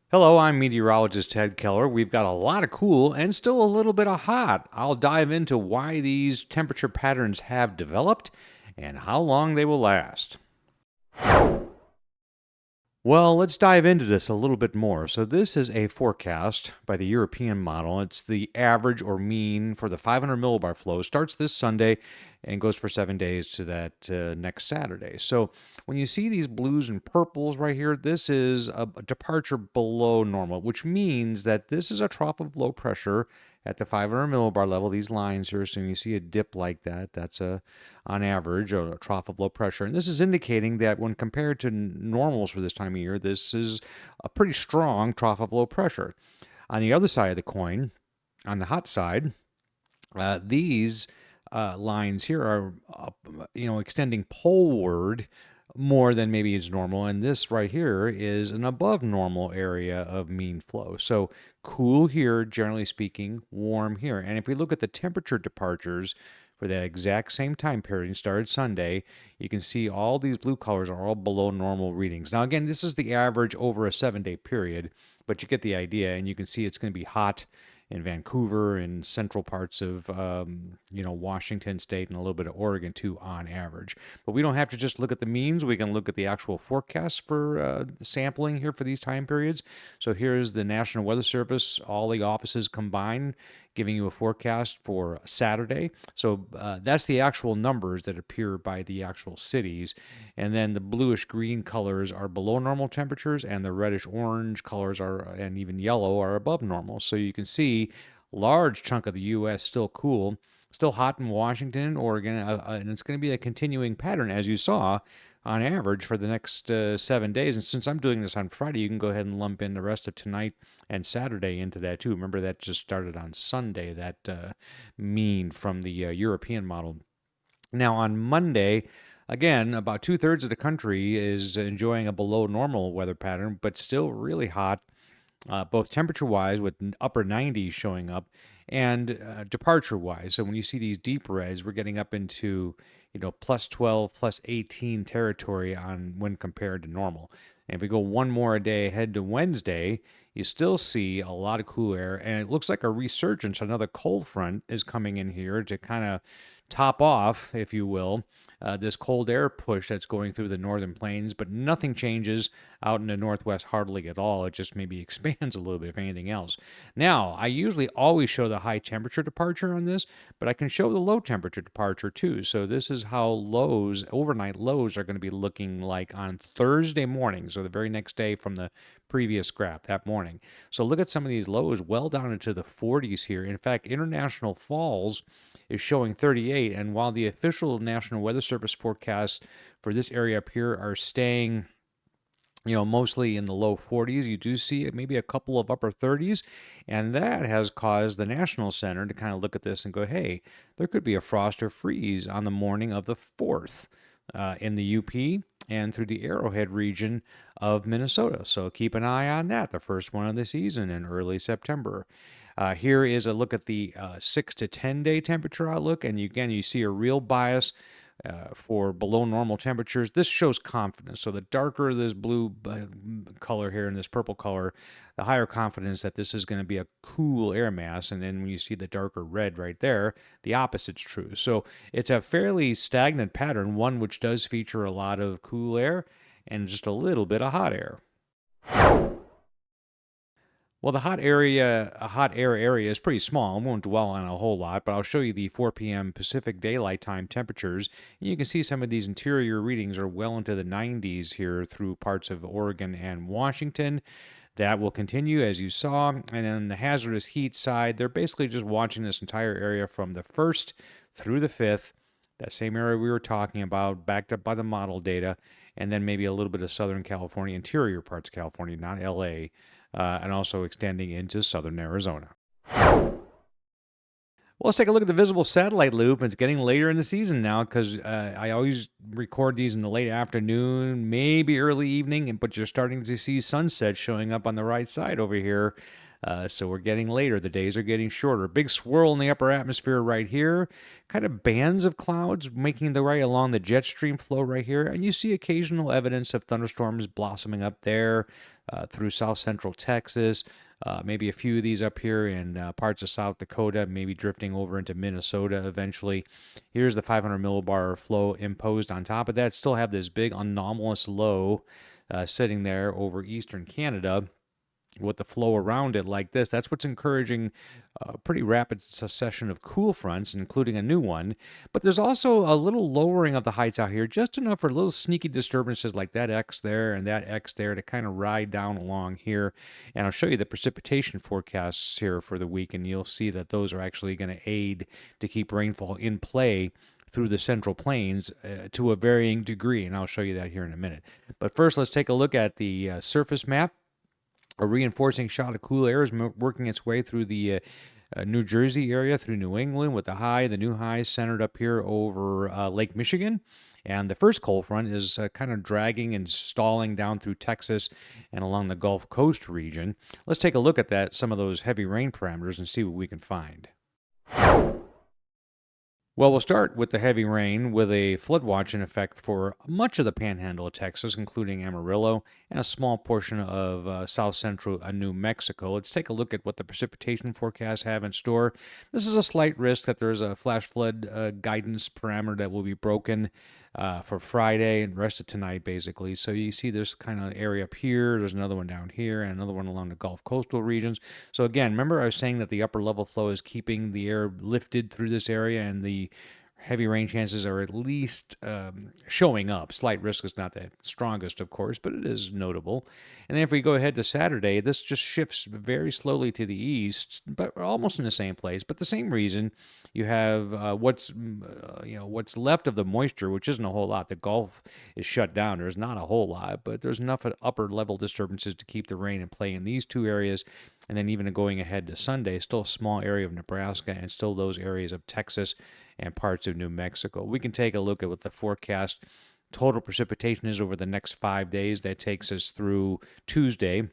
Hello, I'm meteorologist Ted Keller. We've got a lot of cool and still a little bit of hot. I'll dive into why these temperature patterns have developed and how long they will last. Well, let's dive into this a little bit more. So, this is a forecast by the European model. It's the average or mean for the 500 millibar flow. Starts this Sunday and goes for 7 days to that next Saturday. So, when you see these blues and purples right here, this is a departure below normal, which means that this is a trough of low pressure at the 500 millibar level. These lines here, so when you see a dip like that, that's on average a trough of low pressure. And this is indicating that when compared to normals for this time of year, this is a pretty strong trough of low pressure. On the other side of the coin, on the hot side, these lines here are, extending poleward more than maybe is normal, and this right here is an above normal area of mean flow. So cool here, generally speaking, warm here. And if we look at the temperature departures for that exact same time period, started Sunday, you can see all these blue colors are all below normal readings. Now, again, this is the average over a 7-day period, but you get the idea, and you can see it's going to be hot in Vancouver and central parts of Washington State and a little bit of Oregon too on average. But we don't have to just look at the means. We can look at the actual forecasts for sampling here for these time periods. So here's the National Weather Service, all the offices combined, giving you a forecast for Saturday. So that's the actual numbers that appear by the actual cities. And then the bluish green colors are below normal temperatures, and the reddish orange colors are, and even yellow, are above normal. So you can see large chunk of the U.S. still cool, still hot in Washington and Oregon, and it's going to be a continuing pattern, as you saw, on average for the next 7 days. And since I'm doing this on Friday, you can go ahead and lump in the rest of tonight and Saturday into that too. Remember, that just started on Sunday, that mean from the European model. Now, on Monday, again, about 2/3 of the country is enjoying a below normal weather pattern, but still really hot, both temperature wise with upper 90s showing up and departure wise. So when you see these deep reds, we're getting up into plus 12, plus 18 territory on when compared to normal. And if we go one more a day ahead to Wednesday, you still see a lot of cool air, and it looks like a resurgence. Another cold front is coming in here to kind of top off, if you will, this cold air push that's going through the northern plains, but nothing changes out in the northwest hardly at all. It just maybe expands a little bit, if anything else. Now, I usually always show the high temperature departure on this, but I can show the low temperature departure too. So this is how lows, overnight lows, are going to be looking like on Thursday morning, so the very next day from the previous graph that morning. So look at some of these lows well down into the 40s here. In fact, International Falls is showing 38, and while the official National Weather Service forecasts for this area up here are staying mostly in the low 40s, you do see maybe a couple of upper 30s, and that has caused the National Center to kind of look at this and go, hey, there could be a frost or freeze on the morning of the 4th in the UP and through the Arrowhead region of Minnesota. So keep an eye on that, the first one of the season in early September. Here is a look at the 6 to 10 day temperature outlook, and you see a real bias for below normal temperatures. This shows confidence. So the darker this blue color here and this purple color, the higher confidence that this is going to be a cool air mass. And then when you see the darker red right there, the opposite's true. So it's a fairly stagnant pattern, one which does feature a lot of cool air and just a little bit of hot air. Well, the hot air area is pretty small. I won't dwell on it a whole lot, but I'll show you the 4 p.m. Pacific Daylight Time temperatures. And you can see some of these interior readings are well into the 90s here through parts of Oregon and Washington. That will continue, as you saw. And on the hazardous heat side, they're basically just watching this entire area from the 1st through the 5th, that same area we were talking about, backed up by the model data, and then maybe a little bit of Southern California, interior parts of California, not LA, and also extending into southern Arizona. Well, let's take a look at the visible satellite loop. It's getting later in the season now because I always record these in the late afternoon, maybe early evening, but you're starting to see sunset showing up on the right side over here. So we're getting later. The days are getting shorter. Big swirl in the upper atmosphere right here. Kind of bands of clouds making their way along the jet stream flow right here. And you see occasional evidence of thunderstorms blossoming up there. through south central Texas. Maybe a few of these up here in parts of South Dakota, maybe drifting over into Minnesota eventually. Here's the 500 millibar flow imposed on top of that. Still have this big anomalous low sitting there over eastern Canada with the flow around it like this. That's what's encouraging a pretty rapid succession of cool fronts, including a new one. But there's also a little lowering of the heights out here, just enough for little sneaky disturbances like that X there and that X there to kind of ride down along here. And I'll show you the precipitation forecasts here for the week, and you'll see that those are actually going to aid to keep rainfall in play through the central plains to a varying degree, and I'll show you that here in a minute. But first, let's take a look at the surface map. A reinforcing shot of cool air is working its way through the New Jersey area, through New England, with the new high centered up here over Lake Michigan. And the first cold front is kind of dragging and stalling down through Texas and along the Gulf Coast region. Let's take a look at some of those heavy rain parameters and see what we can find. Well, we'll start with the heavy rain with a flood watch in effect for much of the panhandle of Texas, including Amarillo and a small portion of south central New Mexico. Let's take a look at what the precipitation forecasts have in store. This is a slight risk that there's a flash flood guidance parameter that will be broken for Friday and the rest of tonight, basically. So you see this kind of area up here. There's another one down here and another one along the Gulf coastal regions. So again, remember I was saying that the upper level flow is keeping the air lifted through this area, and the heavy rain chances are at least showing up. Slight risk is not the strongest, of course, but it is notable. And then if we go ahead to Saturday, this just shifts very slowly to the east, but almost in the same place. But the same reason, you have what's left of the moisture, which isn't a whole lot. The Gulf is shut down. There's not a whole lot, but there's enough upper level disturbances to keep the rain in play in these two areas. And then even going ahead to Sunday, still a small area of Nebraska and still those areas of Texas and parts of New Mexico. We can take a look at what the forecast total precipitation is over the next 5 days. That takes us through Tuesday.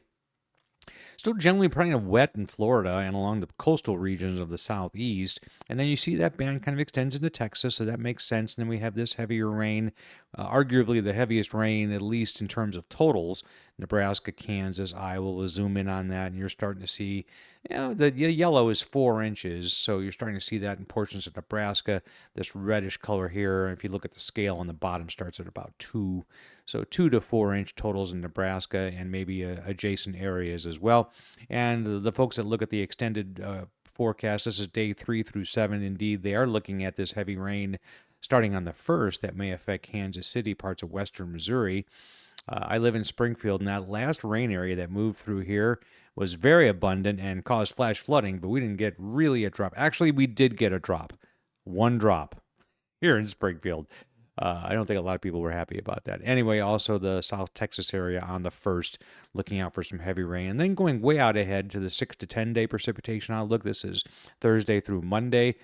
Still generally pretty wet in Florida and along the coastal regions of the southeast. And then you see that band kind of extends into Texas, so that makes sense. And then we have this heavier rain, arguably the heaviest rain, at least in terms of totals. Nebraska, Kansas, Iowa will zoom in on that, and you're starting to see, the yellow is 4 inches, so you're starting to see that in portions of Nebraska. This reddish color here, if you look at the scale on the bottom, starts at about 2. So 2 to 4 inch totals in Nebraska and maybe adjacent areas as well. And the folks that look at the extended forecast, this is day 3 through 7. Indeed, they are looking at this heavy rain starting on the 1st that may affect Kansas City, parts of western Missouri. I live in Springfield, and that last rain area that moved through here was very abundant and caused flash flooding, but we didn't get really a drop. Actually, we did get a drop. 1 drop here in Springfield. I don't think a lot of people were happy about that. Anyway, also the South Texas area on the 1st, looking out for some heavy rain. And then going way out ahead to the 6 to 10 day precipitation outlook. This is Thursday through Monday.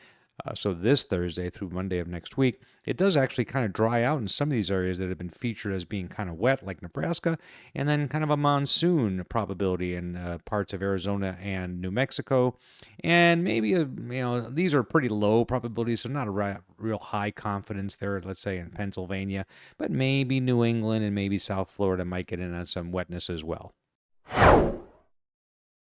So this Thursday through Monday of next week, it does actually kind of dry out in some of these areas that have been featured as being kind of wet, like Nebraska, and then kind of a monsoon probability in parts of Arizona and New Mexico. And maybe, these are pretty low probabilities, so not a real high confidence there, let's say in Pennsylvania, but maybe New England and maybe South Florida might get in on some wetness as well.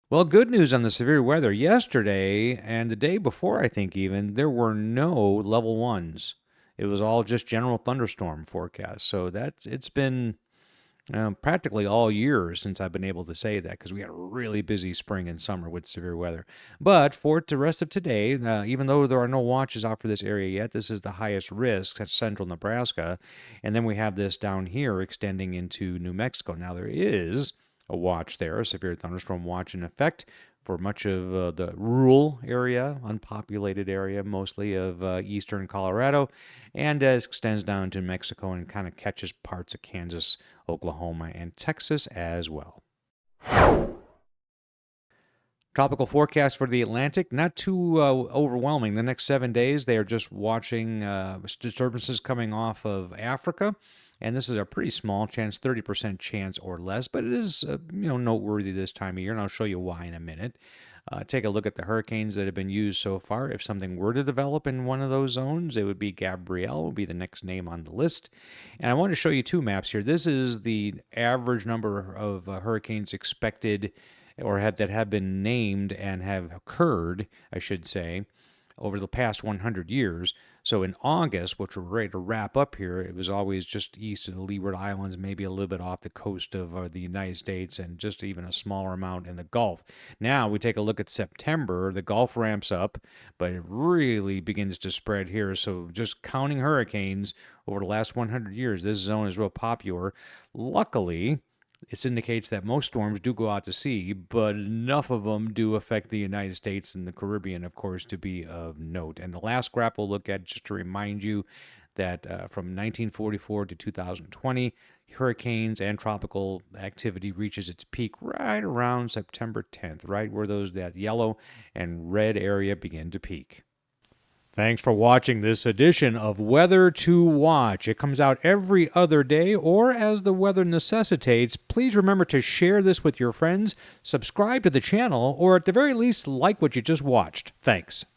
Well, good news on the severe weather. Yesterday and the day before, I think even, there were no level 1s. It was all just general thunderstorm forecast. So it's been practically all year since I've been able to say that, because we had a really busy spring and summer with severe weather. But for the rest of today, even though there are no watches out for this area yet, this is the highest risk. That's central Nebraska. And then we have this down here extending into New Mexico. Now there is a watch there, a severe thunderstorm watch in effect for much of the rural area, unpopulated area mostly of eastern Colorado, and extends down to Mexico and kind of catches parts of Kansas, Oklahoma, and Texas as well. Tropical forecast for the Atlantic, not too overwhelming. The next 7 days, they are just watching disturbances coming off of Africa. And this is a pretty small chance, 30% chance or less, but it is noteworthy this time of year, and I'll show you why in a minute. Take a look at the hurricanes that have been used so far. If something were to develop in one of those zones, it would be Gabrielle, would be the next name on the list. And I want to show you two maps here. This is the average number of hurricanes expected or that have been named and have occurred, I should say, over the past 100 years. So in August, which we're ready to wrap up here, it was always just east of the Leeward Islands, maybe a little bit off the coast of the United States, and just even a smaller amount in the Gulf. Now we take a look at September. The Gulf ramps up, but it really begins to spread here. So just counting hurricanes over the last 100 years, this zone is real popular. Luckily, this indicates that most storms do go out to sea, but enough of them do affect the United States and the Caribbean, of course, to be of note. And the last graph we'll look at, just to remind you that from 1944 to 2020, hurricanes and tropical activity reaches its peak right around September 10th, right where that yellow and red area begin to peak. Thanks for watching this edition of Weather to Watch. It comes out every other day, or as the weather necessitates. Please remember to share this with your friends, subscribe to the channel, or at the very least, like what you just watched. Thanks.